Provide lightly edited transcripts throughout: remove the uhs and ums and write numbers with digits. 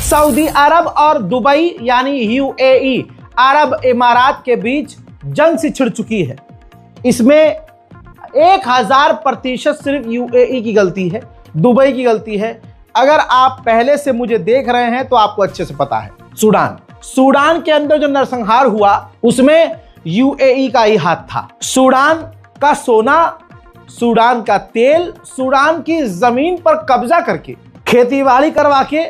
Saudi अरब और Dubai यानी UAE अरब इमारात के बीच जंग सी छिड़ चुकी है। इसमें 1000% सिर्फ यूएई की गलती है, दुबई की गलती है। अगर आप पहले से मुझे देख रहे हैं तो आपको अच्छे से पता है। सूडान के अंदर जो नरसंहार हुआ उसमें यूएई का ही हाथ था। सूडान का सोना, सूडान का तेल, सूडान की जमीन पर कब्जा करके खेतीबाड़ी करवा के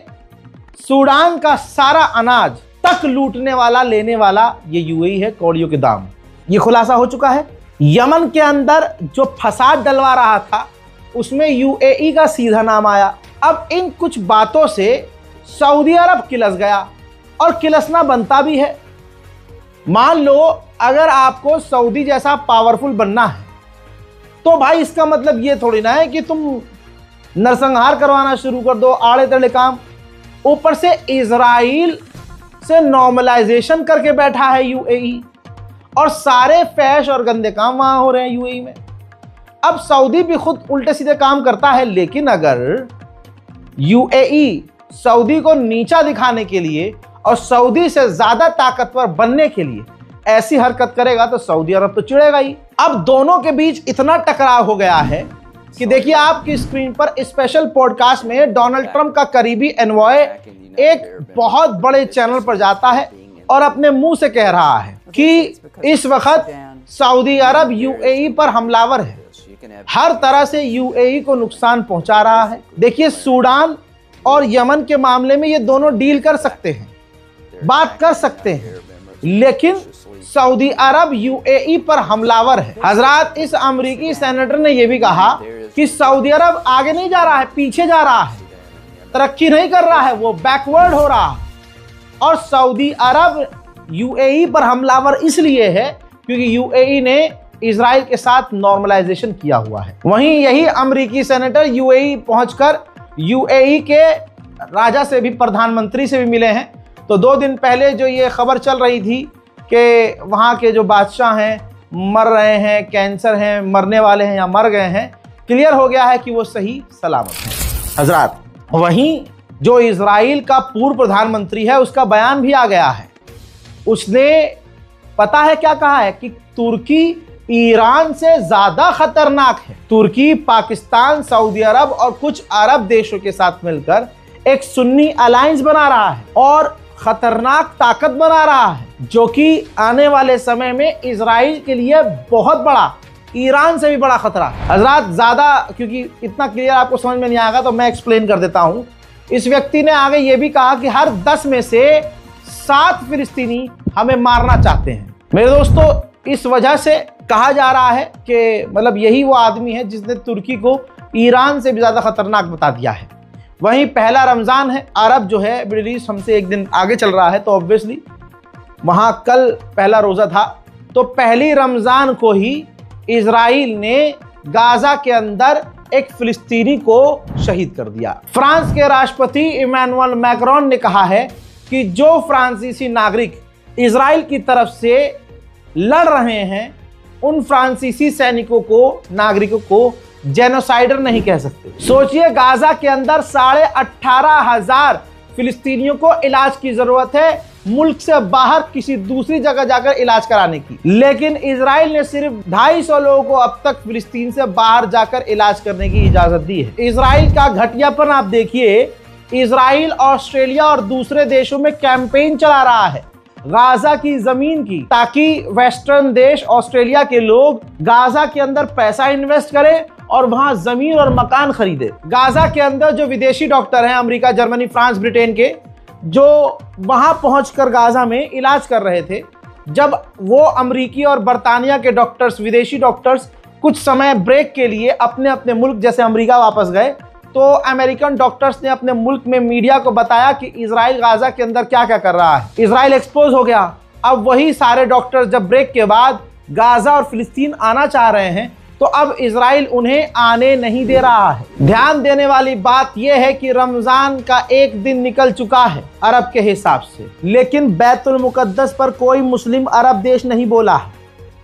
सूडान का सारा अनाज तक लूटने वाला, लेने वाला ये यूएई है। कौड़ियों के दाम, ये खुलासा हो चुका है। यमन के अंदर जो फसाद डलवा रहा था उसमें यूएई का सीधा नाम आया। अब इन कुछ बातों से सऊदी अरब किलस गया और किलसना बनता भी है। मान लो अगर आपको सऊदी जैसा पावरफुल बनना है तो भाई इसका मतलब ये थोड़ी ना है कि तुम नरसंहार करवाना शुरू कर दो, आड़े तड़े काम। ऊपर से इजराइल से नॉर्मलाइजेशन करके बैठा है यूएई और सारे फैश और गंदे काम वहां हो रहे हैं यूएई में। अब सऊदी भी खुद उल्टे सीधे काम करता है, लेकिन अगर यूएई सऊदी को नीचा दिखाने के लिए और सऊदी से ज्यादा ताकतवर बनने के लिए ऐसी हरकत करेगा तो सऊदी अरब तो चिढ़ेगा ही। अब दोनों के बीच इतना टकराव हो गया है कि देखिए आपकी स्क्रीन पर स्पेशल पॉडकास्ट में डोनाल्ड ट्रंप का करीबी एनवॉय एक बहुत बड़े चैनल पर जाता है और अपने मुंह से कह रहा है कि इस वक्त सऊदी अरब यूएई पर हमलावर है, हर तरह से यूएई को नुकसान पहुंचा रहा है। देखिए सूडान और यमन के मामले में ये दोनों डील कर सकते हैं, बात कर सकते हैं, लेकिन सऊदी अरब यूएई पर हमलावर है। हजरात, इस अमेरिकी सेनेटर ने यह भी कहा कि सऊदी अरब आगे नहीं जा रहा है, पीछे जा रहा है, तरक्की नहीं कर रहा है, वो बैकवर्ड हो रहा है। और सऊदी अरब यूएई पर हमलावर इसलिए है क्योंकि यूएई ने इजराइल के साथ नॉर्मलाइजेशन किया हुआ है। वहीं यही अमेरिकी सेनेटर यूएई पहुंचकर यूएई के राजा से भी, प्रधानमंत्री से भी मिले हैं। तो 2 दिन पहले जो ये खबर चल रही थी कि वहाँ के जो बादशाह हैं मर रहे हैं, कैंसर हैं, मरने वाले हैं या मर गए हैं, क्लियर हो गया है कि वो सही सलामत हैं। हजरात, वहीं जो इजराइल का पूर्व प्रधानमंत्री है उसका बयान भी आ गया है। उसने पता है क्या कहा है कि तुर्की ईरान से ज्यादा खतरनाक है। तुर्की, पाकिस्तान, सऊदी अरब और कुछ अरब देशों के साथ मिलकर एक सुन्नी अलायंस बना रहा है और खतरनाक ताकत बना रहा है, जो कि आने वाले समय में इजराइल के लिए बहुत बड़ा, ईरान से भी बड़ा खतरा है। हजरात, ज्यादा क्योंकि इतना क्लियर आपको समझ में नहीं आएगा तो मैं एक्सप्लेन कर देता हूं। इस व्यक्ति ने आगे ये भी कहा कि हर 10 में से 7 फिलिस्तीनी हमें मारना चाहते हैं। मेरे दोस्तों, इस वजह से कहा जा रहा है कि मतलब यही वो आदमी है जिसने तुर्की को ईरान से भी ज्यादा खतरनाक बता दिया है। वहीं पहला रमजान है, अरब जो है मिडिल ईस्ट हमसे एक दिन आगे चल रहा है, तो ऑब्वियसली वहां कल पहला रोजा था। तो पहली रमजान को ही इजराइल ने गाजा के अंदर एक फिलिस्तीनी को शहीद कर दिया। फ्रांस के राष्ट्रपति इमैनुअल मैक्रोन ने कहा है कि जो फ्रांसीसी नागरिक इजराइल की तरफ से लड़ रहे हैं उन फ्रांसीसी सैनिकों को, नागरिकों को जेनोसाइडर नहीं कह सकते। सोचिए, गाजा के अंदर 18,500 फिलिस्तीनियों को इलाज की जरूरत है, मुल्क से बाहर किसी दूसरी जगह जाकर इलाज कराने की, लेकिन इजराइल ने सिर्फ 250 लोगों को अब तक फिलिस्तीन से बाहर जाकर इलाज करने की इजाजत दी है। इजराइल का घटियापन आप देखिए। इजराइल ऑस्ट्रेलिया और दूसरे देशों में कैंपेन चला रहा है गाजा की जमीन की, ताकि वेस्टर्न देश ऑस्ट्रेलिया के लोग गाजा के अंदर पैसा इन्वेस्ट करें और वहां जमीन और मकान खरीदे। गाजा के अंदर जो विदेशी डॉक्टर हैं, अमेरिका, जर्मनी, फ्रांस, ब्रिटेन के, जो वहां पहुंचकर गाजा में इलाज कर रहे थे, जब वो अमेरिकी और बर्तानिया के डॉक्टर्स, विदेशी डॉक्टर्स कुछ समय ब्रेक के लिए अपने अपने मुल्क जैसे अमेरिका वापस गए, तो अमेरिकन डॉक्टर्स ने अपने मुल्क में मीडिया को बताया कि इजराइल गाजा के अंदर क्या क्या कर रहा है। इजराइल एक्सपोज हो गया। अब वही सारे डॉक्टर्स जब ब्रेक के बाद गाजा और फिलिस्तीन आना चाह रहे हैं तो अब इजराइल उन्हें आने नहीं दे रहा है। ध्यान देने वाली बात यह है कि रमजान का एक दिन निकल चुका है अरब के हिसाब से, लेकिन बैतुल मुकद्दस पर कोई मुस्लिम अरब देश नहीं बोला है।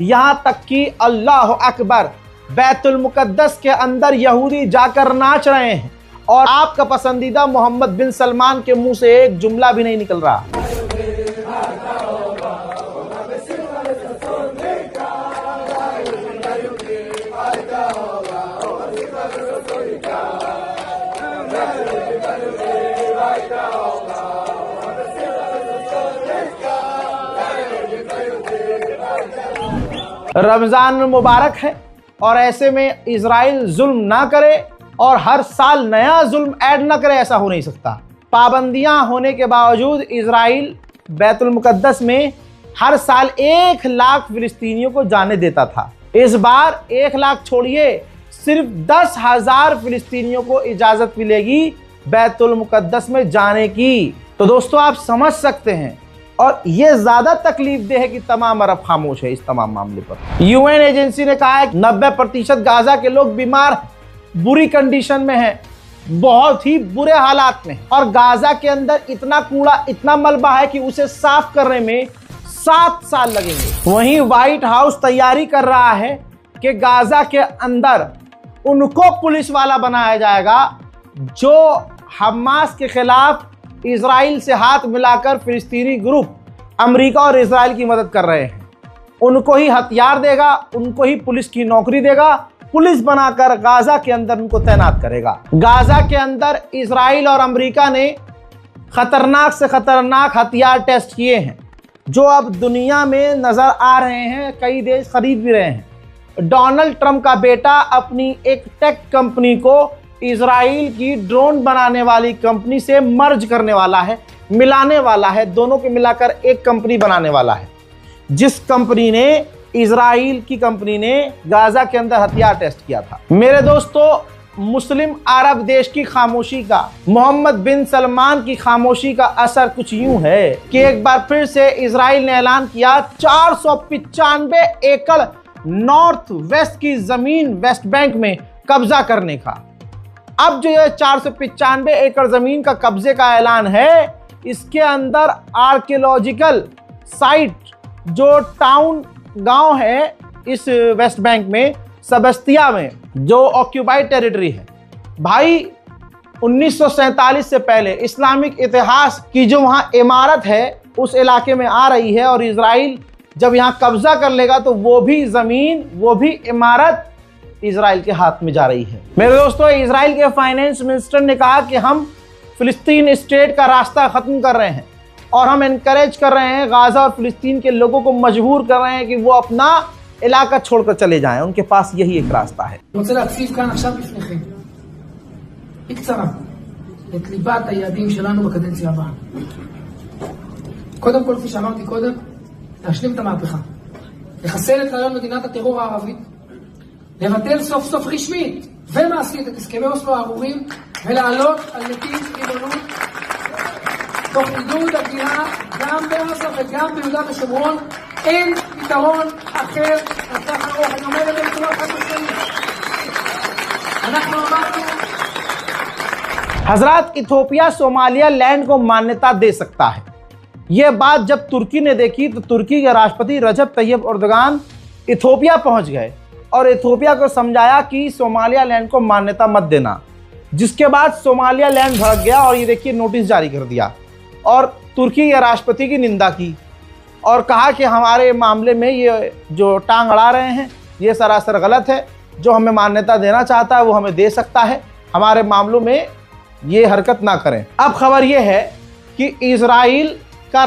यहाँ तक कि अल्लाह अकबर, बैतुल मुकद्दस के अंदर यहूदी जाकर नाच रहे हैं और आपका पसंदीदा मोहम्मद बिन सलमान के मुंह से एक जुमला भी नहीं निकल रहा। रमजान मुबारक है और ऐसे में इजराइल जुल्म ना करे और हर साल नया जुल्म ऐड ना करे, ऐसा हो नहीं सकता। पाबंदियां होने के बावजूद इजराइल बैतुल मुकद्दस में हर साल 1 लाख फिलिस्तीनियों को जाने देता था। इस बार 1 लाख छोड़िए, सिर्फ 10,000 फिलिस्तीनियों को इजाजत मिलेगी बैतुल मुकद्दस में जाने की। तो दोस्तों आप समझ सकते हैं, और यह ज्यादा तकलीफ दे है कि तमाम अरब खामोश है इस तमाम मामले पर। यूएन एजेंसी ने कहा है कि 90% गाजा के लोग बीमार, बुरी कंडीशन में हैं, बहुत ही बुरे हालात में, और गाजा के अंदर इतना कूड़ा, इतना मलबा है कि उसे साफ करने में 7 साल लगेंगे। वहीं व्हाइट हाउस तैयारी कर रहा है कि गाजा के अंदर उनको पुलिस वाला बनाया जाएगा जो हमास के खिलाफ इजराइल से हाथ मिलाकर फिलिस्तीनी ग्रुप अमेरिका और इजराइल की मदद कर रहे हैं। उनको ही हथियार देगा, उनको ही पुलिस की नौकरी देगा, पुलिस बनाकर गाजा के अंदर उनको तैनात करेगा। गाजा के अंदर इजराइल और अमेरिका ने खतरनाक से खतरनाक हथियार टेस्ट किए हैं जो अब दुनिया में नजर आ रहे हैं, कई देश खरीद भी रहे हैं। डोनाल्ड ट्रंप का बेटा अपनी एक टेक कंपनी को इजराइल की ड्रोन बनाने वाली कंपनी से मर्ज करने वाला है, मिलाने वाला है, दोनों को मिलाकर एक कंपनी बनाने वाला है। जिस कंपनी ने, इजराइल की कंपनी ने गाजा के अंदर हथियार टेस्ट किया था। मेरे दोस्तों, मुस्लिम अरब देश की खामोशी का, मोहम्मद बिन सलमान की खामोशी का असर कुछ यूं है कि एक बार फिर से इजराइल ने ऐलान किया 495 एकड़ नॉर्थ वेस्ट की जमीन वेस्ट बैंक में कब्जा करने का। अब जो ये 495 एकड़ जमीन का कब्जे का ऐलान है, इसके अंदर आर्कियोलॉजिकल साइट, जो टाउन गांव है इस वेस्ट बैंक में, सबस्तिया में, जो ऑक्यूपाइड टेरिटरी है। भाई 1947 से पहले इस्लामिक इतिहास की जो वहां इमारत है उस इलाके में आ रही है, और इजराइल जब यहां कब्जा कर लेगा तो वो भी जमीन, वो भी इमारत इजराइल के हाथ में जा रही है। मेरे दोस्तों, इजराइल के फाइनेंस मिनिस्टर ने कहा कि हम फिलिस्तीन स्टेट का रास्ता खत्म कर रहे हैं और हम एनकरेज कर रहे हैं, गाजा और फिलिस्तीन के लोगों को मजबूर कर रहे हैं कि वो अपना इलाका छोड़कर चले जाएं। उनके पास यही एक रास्ता है। קודם כל, כפי שאמרתי קודם, להשלים את המהפכה. לחסל את רעיון מדינת הטרור הערבית, לבטל סוף סוף רשמית ומעשית את הסכמי אוסלו הארורים, ולעלות על נתיב ריבונות תוך עידוד הבנייה גם בעזה וגם ביהודה ושומרון. אין פתרון אחר לטווח ארוך. אני אומר את זה בצורה חד-משמעית. אנחנו אמרנו, हजरात, इथोपिया सोमालिया लैंड को मान्यता दे सकता है। यह बात जब तुर्की ने देखी तो तुर्की के राष्ट्रपति रजब तैयब एर्दोगान इथोपिया पहुंच गए और इथोपिया को समझाया कि सोमालिया लैंड को मान्यता मत देना, जिसके बाद सोमालिया लैंड भड़क गया और ये देखिए नोटिस जारी कर दिया और तुर्की के राष्ट्रपति की निंदा की और कहा कि हमारे मामले में ये जो टांग अड़ा रहे हैं ये सरासर गलत है, जो हमें मान्यता देना चाहता है वो हमें दे सकता है, हमारे मामलों में ये हरकत ना करें। अब खबर ये है कि इजराइल का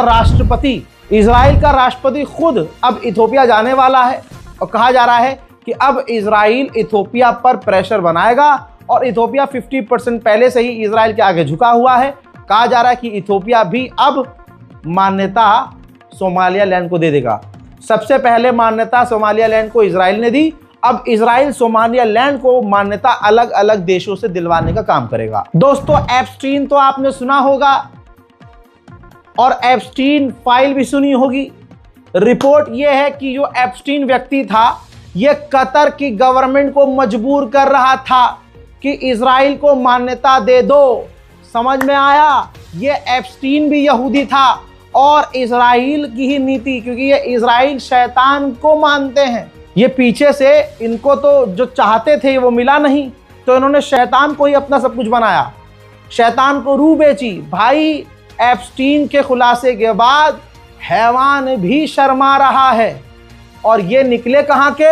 राष्ट्रपति खुद अब इथोपिया जाने वाला है और कहा जा रहा है कि अब इजराइल इथोपिया पर प्रेशर बनाएगा और इथोपिया 50% पहले से ही इजराइल के आगे झुका हुआ है। कहा जा रहा है कि इथोपिया भी अब मान्यता सोमालिया लैंड को दे देगा। सबसे पहले मान्यता सोमालिया लैंड को इजराइल ने दी, अब इजराइल सोमालिया लैंड को मान्यता अलग अलग देशों से दिलवाने का काम करेगा। दोस्तों, एप्स्टीन तो आपने सुना होगा और एप्स्टीन फाइल भी सुनी होगी। रिपोर्ट यह है कि जो एप्स्टीन व्यक्ति था यह कतर की गवर्नमेंट को मजबूर कर रहा था कि इजराइल को मान्यता दे दो। समझ में आया? यह एप्स्टीन भी यहूदी था और इजराइल की ही नीति, क्योंकि ये इजराइल शैतान को मानते हैं। ये पीछे से इनको तो जो चाहते थे वो मिला नहीं, तो इन्होंने शैतान को ही अपना सब कुछ बनाया, शैतान को रूह बेची। भाई एप्स्टीन के खुलासे के बाद हैवान भी शर्मा रहा है। और ये निकले कहां के?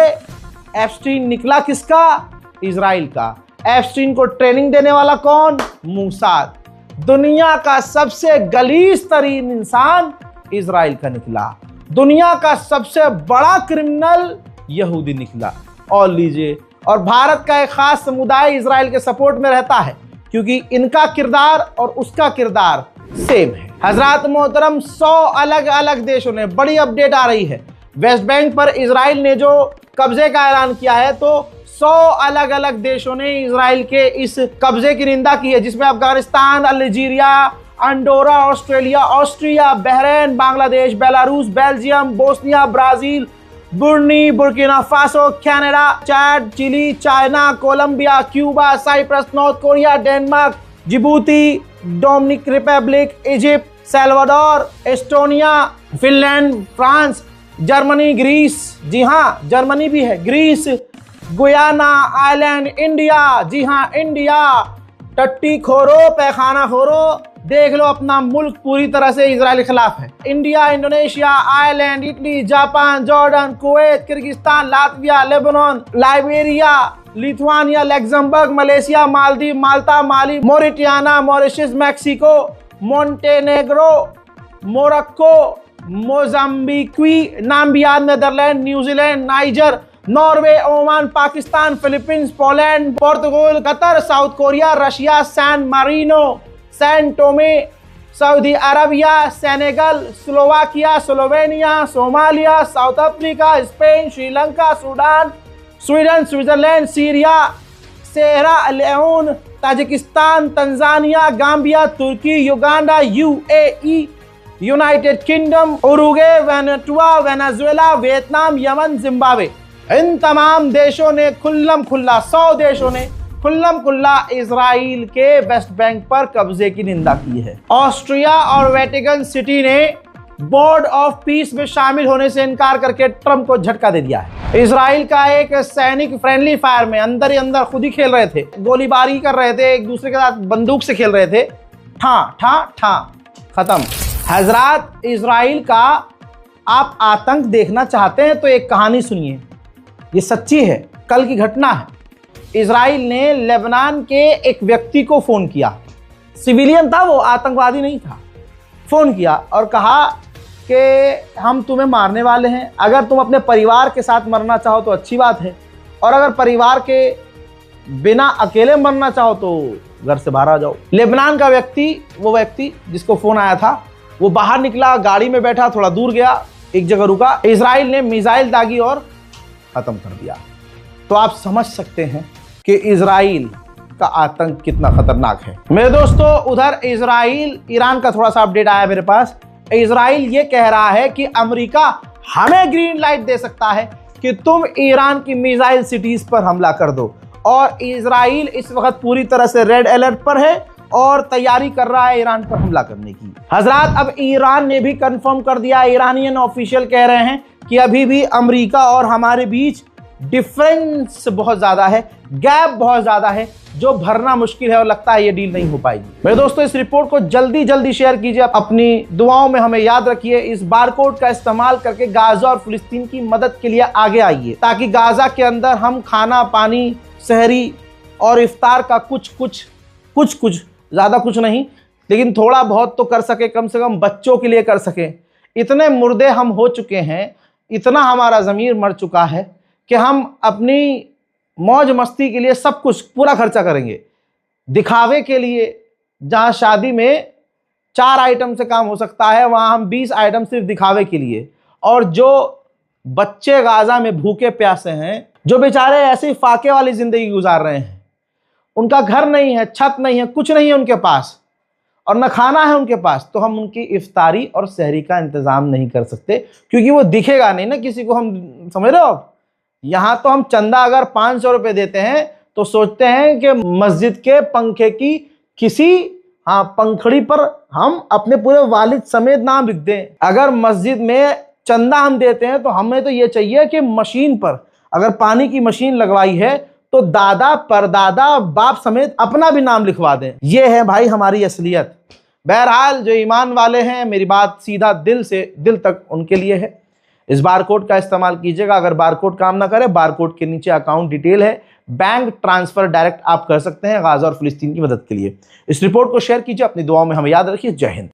एप्स्टीन निकला किसका? इजराइल का। एप्स्टीन को ट्रेनिंग देने वाला कौन? मोसाद। दुनिया का सबसे गलीज तरीन इंसान इजराइल का निकला। दुनिया का सबसे बड़ा क्रिमिनल यहूदी निकला। और लीजिए, और भारत का एक खास समुदाय इजराइल के सपोर्ट में रहता है क्योंकि इनका किरदार और उसका किरदार सेम है। हजरात मोहतरम, 100 अलग अलग देशों ने, बड़ी अपडेट आ रही है, वेस्ट बैंक पर इजराइल ने जो कब्जे का ऐलान किया है, तो 100 अलग अलग देशों ने इजराइल के इस कब्जे की निंदा की है, जिसमें Afghanistan, Algeria, Andorra, Austria, Bahrain, Bangladesh, Belarus, Belgium, Bosnia, Brazil, Brunei, Burkina Faso, Canada, Chad, Chile, China, Colombia, Cuba, Cyprus, North Korea, Denmark, Djibouti, Dominic Republic, Egypt, Salvador, Estonia, Finland, France, Germany, Greece, जी हाँ Germany भी है, Greece, Guyana, island, India, जी हाँ India, टट्टी खोरो, पैखाना खोरो, देख लो अपना मुल्क पूरी तरह से इजराइल के खिलाफ है। India, Indonesia, Ireland, Italy, Japan, Jordan, Kuwait, Kyrgyzstan, Latvia, Lebanon, Liberia, Lithuania, Luxembourg, Malaysia, Maldives, Malta, Mali, Mauritania, Mauritius, Mexico, Montenegro, Morocco, Mozambique, Namibia, Netherland, New Zealand, Niger, Norway, Oman, Pakistan, Philippines, Poland, Portugal, Qatar, South Korea, Russia, San Marino, San Tome, Saudi Arabia, Senegal, Slovakia, Slovenia, Somalia, South Africa, Spain, Sri Lanka, Sudan, Sweden, Switzerland, Syria, Sierra Leone, Tajikistan, Tanzania, Gambia, Turkey, Uganda, UAE, United Kingdom, Uruguay, Venezuela, Venezuela, Vietnam, Yemen, Zimbabwe. इन तमाम देशों ने खुल्लम खुल्ला, 100 देशों ने खुल्लम खुल्ला Israel के West Bank पर कब्जे की निंदा की है। ऑस्ट्रिया और वेटिकन सिटी ने बोर्ड ऑफ पीस में शामिल होने से इनकार करके ट्रंप को झटका दे दिया है। इजराइल का एक सैनिक फ्रेंडली फायर में अंदर ही अंदर खुद ही खेल रहे थे, गोलीबारी कर रहे थे, एक दूसरे के साथ बंदूक से खेल रहे थे, ठा ठा ठा, खत्म। हजरात, इजराइल का आप आतंक देखना चाहते हैं तो एक कहानी सुनिए, ये सच्ची है, कल की घटना है। इजराइल ने लेबनान के एक व्यक्ति को फोन किया, सिविलियन था वो, आतंकवादी नहीं था, फोन किया और कहा कि हम तुम्हें मारने वाले हैं, अगर तुम अपने परिवार के साथ मरना चाहो तो अच्छी बात है, और अगर परिवार के बिना अकेले मरना चाहो तो घर से बाहर आ जाओ। लेबनान का व्यक्ति, वो व्यक्ति जिसको फोन आया था, वो बाहर निकला, गाड़ी में बैठा, थोड़ा दूर गया, एक जगह रुका, इजराइल ने मिसाइल दागी और खत्म कर दिया। तो आप समझ सकते हैं कि इजराइल का आतंक कितना खतरनाक है। मेरे दोस्तों, उधर इजराइल, ईरान का थोड़ा सा अपडेट आया मेरे पास। इजराइल ये कह रहा है कि अमेरिका हमें ग्रीन लाइट दे सकता है कि तुम ईरान की मिसाइल सिटीज पर हमला कर दो, और इजराइल इस वक्त पूरी तरह से रेड अलर्ट पर है और तैयारी कर रहा है ईरान पर हमला करने की। हजरात, अब ईरान ने भी कंफर्म कर दिया, ईरानियन ऑफिशियल कह रहे हैं कि अभी भी अमेरिका और हमारे बीच डिफरेंस बहुत ज्यादा है, गैप बहुत ज्यादा है, जो भरना मुश्किल है और लगता है ये डील नहीं हो पाएगी। मेरे दोस्तों, इस रिपोर्ट को जल्दी जल्दी शेयर कीजिए, अपनी दुआओं में हमें याद रखिए। इस बारकोड का इस्तेमाल करके गाजा और फिलिस्तीन की मदद के लिए आगे आइए, ताकि गाजा के अंदर हम खाना, पानी, सहरी और इफ्तार का कुछ ज्यादा कुछ नहीं, लेकिन थोड़ा बहुत तो कर सके, कम से कम बच्चों के लिए कर सके। इतने मुर्दे हम हो चुके हैं, इतना हमारा ज़मीर मर चुका है कि हम अपनी मौज मस्ती के लिए सब कुछ पूरा खर्चा करेंगे, दिखावे के लिए। जहां शादी में 4 आइटम से काम हो सकता है, वहां हम 20 आइटम सिर्फ दिखावे के लिए। और जो बच्चे गाजा में भूखे प्यासे हैं, जो बेचारे ऐसी फाके वाली जिंदगी गुजार रहे हैं, उनका घर नहीं है, छत नहीं है, कुछ नहीं है उनके पास, और न खाना है उनके पास, तो हम उनकी इफ्तारी और सहरी का इंतजाम नहीं कर सकते, क्योंकि वो दिखेगा नहीं ना किसी को। हम समझ रहे हो? यहाँ तो हम चंदा अगर 500 रुपये देते हैं तो सोचते हैं कि मस्जिद के पंखे की किसी पंखड़ी पर हम अपने पूरे वालिद समेत नाम लिख दें। अगर मस्जिद में चंदा हम देते हैं तो हमें तो ये चाहिए कि मशीन पर, अगर पानी की मशीन लगवाई है तो दादा परदादा बाप समेत अपना भी नाम लिखवा दें। ये है भाई हमारी असलियत। बहरहाल जो ईमान वाले हैं, मेरी बात सीधा दिल से दिल तक उनके लिए है। इस बारकोड का इस्तेमाल कीजिएगा। अगर बारकोड काम ना करे, बारकोड के नीचे अकाउंट डिटेल है, बैंक ट्रांसफर डायरेक्ट आप कर सकते हैं गाजा और फिलिस्तीन की मदद के लिए। इस रिपोर्ट को शेयर कीजिए, अपनी दुआओं में हमें याद रखिए। जय हिंद।